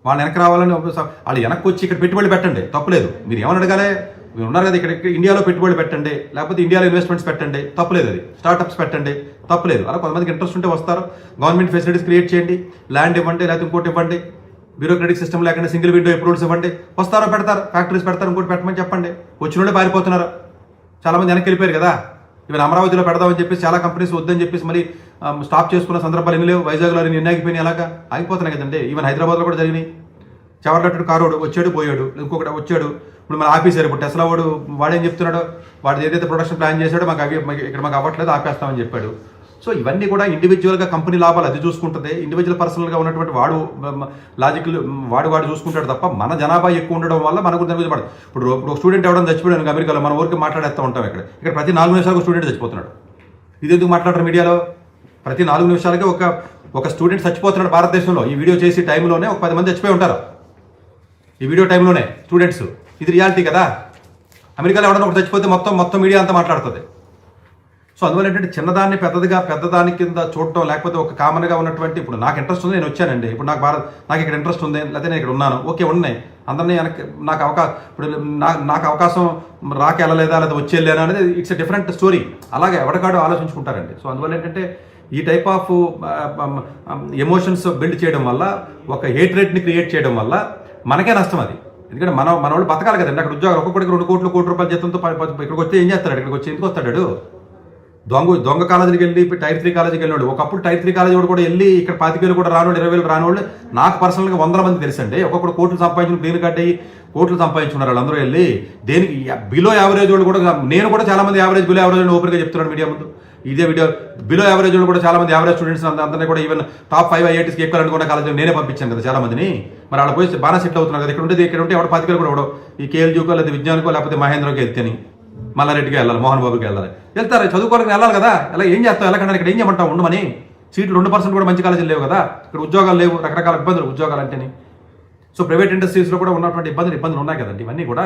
వాళ్ళు వెనక్కి రావాలని వాళ్ళు వెనక్కి వచ్చి ఇక్కడ పెట్టుబడి పెట్టండి, తప్పులేదు. మీరు ఏమని అడగాలి, మీరు ఉన్నారు కదా ఇక్కడ ఇండియాలో పెట్టుబడి పెట్టండి, లేకపోతే ఇండియాలో ఇన్వెస్ట్మెంట్స్ పెట్టండి, తప్పులేదు. అది స్టార్టప్స్ పెట్టండి, తప్పులేదు. అలా కొంతమందికి ఇంట్రెస్ట్ ఉంటే వస్తారు. గవర్నమెంట్ ఫెసిలిటీస్ క్రియేట్ చేయండి, ల్యాండ్ ఇవ్వండి, లేకపోతే ఇంకోటి ఇవ్వండి, బ్యూరోక్రటిక్ సిస్టమ్ లేకుండా సింగిల్ విండో అప్రూవల్స్ ఇవ్వండి, వస్తారో పెడతారు, ఫ్యాక్టరీస్ పెడతారు, ఇంకోటి పెట్టమని చెప్పండి. వచ్చిన వాళ్ళే పారిపోతున్నారు, చాలామంది వెనక్కి వెళ్ళిపోయారు కదా. ఈవెన్ అమరావతిలో పెడదామని చెప్పేసి చాలా కంపెనీస్ వద్దని చెప్పేసి మరి స్టాప్ చేసుకున్న సందర్భాలు ఎన్ని లేవు. వైజాగ్లో ఎన్ని ఆగిపోయినాయి, అలాగా ఆగిపోతున్నాయి కదండి. ఈవెన్ హైదరాబాద్లో కూడా జరిగినాయి. చెవర్లట్టుడు కారోడు వచ్చాడు పోయాడు, ఇంకొకటి వచ్చాడు, ఇప్పుడు మన ఆపేశారు. ఇప్పుడు టెస్లా వాడేం చెప్తున్నాడు, వాడు ఏదైతే ప్రొడక్షన్ ప్లాన్ చేశాడో ఇక్కడ మాకు అవ్వట్లేదు, ఆపేస్తామని చెప్పాడు. సో ఇవన్నీ కూడా ఇండివిజువల్గా కంపెనీ లాభాలు అది చూసుకుంటుంది. ఇండివిజువల్ పర్సనల్గా ఉన్నటువంటి లాజికల్ వాడు చూసుకుంటాడు తప్ప మన జనాభా ఎక్కువ ఉండడం వల్ల మనకు దాని పడదు. ఇప్పుడు స్టూడెంట్ ఎవడని చచ్చిపోయాడు అమెరికాలో, మన ఊరికి మాట్లాడేస్తూ ఉంటాం. ఇక్కడ ప్రతి 4 నిమిషాలకు స్టూడెంట్ చచ్చిపోతున్నాడు. ఇది ఎందుకు మాట్లాడరు మీడియాలో? ప్రతి 4 నిమిషాలకే ఒక స్టూడెంట్ చచ్చిపోతున్నాడు భారతదేశంలో. ఈ వీడియో చేసే టైంలోనే ఒక 10 మంది చచ్చిపోయి ఉంటారు, ఈ వీడియో టైంలోనే స్టూడెంట్స్. ఇది రియాలిటీ కదా. అమెరికాలో ఎవడన్నా ఒకటి చచ్చిపోతే మొత్తం మీడియా అంతా మాట్లాడుతుంది. సో అందువల్ల ఏంటంటే చిన్నదాన్ని పెద్దదాని కింద చూడటం, లేకపోతే ఒక కామన్గా ఉన్నటువంటి, ఇప్పుడు నాకు ఇంట్రెస్ట్ ఉంది, నేను వచ్చానండి, ఇప్పుడు నాకు ఇక్కడ ఇంట్రెస్ట్ ఉంది, లేకపోతే నేను ఇక్కడ ఉన్నాను, ఓకే ఉన్నాయి, అందరినీ నాకు అవకాశం రాక వెళ్ళలేదా లేదా వచ్చి వెళ్ళాను అనేది ఇట్స్ ఎ డిఫరెంట్ స్టోరీ. అలాగే ఎవరికాడో ఆలోచించుకుంటారండి. సో అందువల్ల ఏంటంటే ఈ టైప్ ఆఫ్ ఎమోషన్స్ బిల్డ్ చేయడం వల్ల, ఒక హేట్రేట్ని క్రియేట్ చేయడం వల్ల మనకే నష్టం అది. ఎందుకంటే మన వాళ్ళు బతకాలి కదండి. అక్కడ ఉద్యోగాలు ఒక్కొక్కడికి 2 కోట్ల రూపాయల జీతంతో ఇక్కడికి వచ్చి ఏం చేస్తాడు? ఇక్కడికి వచ్చి ఎందుకు వస్తాడు? దొంగ కాలేజీకి వెళ్ళి టైర్ 3 కాలేజీకి వెళ్ళినాడు. ఒకప్పుడు టైర్ 3 కాలేజీ కూడా వెళ్ళి ఇక్కడ 25,000 కూడా రానోళ్ళు, 20,000 రానోళ్ళు నాకు పర్సనల్గా 100 మంది తెలుసండి. ఒక్కొక్కడు కోట్లు సంపాదించిన, గ్రీన్ కార్డ్ అయ్యి కోట్లు సంపాదించుకున్నారు వాళ్ళందరూ వెళ్ళి. దేనికి బిలో యావరేజ్ వాళ్ళు కూడా, నేను కూడా చాలా మంది యావరేజ్ బిలో యావరేజ్ ఓపెన్గా చెప్తున్నాను మీడియా ముందు. ఇదే వీడియో బిలో యావరేజ్ వాళ్ళు కూడా చాలా మంది యావరేజ్ స్టూడెంట్స్ అందరినీ కూడా ఈవెన్ టాప్ 5 IITస్కి ఎక్కాలనుకున్న కాలేజీలో నేనే పంపించాను కదా చాలా మందిని. మరి వాళ్ళ పోయి బాగా సెటిల్ అవుతున్నారు కదా. ఇక్కడ ఉంటే ఎవడ 25,000 కూడా ఎవడో ఈ కేఎల్జీకో లేదా విజ్ఞానికో లేకపోతే మహేంద్రకో వెళ్తేని మల్లారెడ్డికి వెళ్ళాలి, మోహన్ బాబుకి వెళ్ళాలి, వెళ్తారు చదువుకోవడానికి వెళ్ళాలి కదా. ఎలా ఏం చేస్తావు? ఎలా కన్నా ఇక్కడ ఏం చేయమంటావు? ఉండమని సీట్లు 2% కూడా మంచి కాలేజీలు లేవు కదా. ఇక్కడ ఉద్యోగాలు లేవు, రకరకాల ఇబ్బందులు ఉద్యోగాలు అంటేనే. సో ప్రైవేట్ ఇండస్ట్రీస్లో కూడా ఉన్నటువంటి ఇబ్బందులు ఉన్నాయి కదండి. ఇవన్నీ కూడా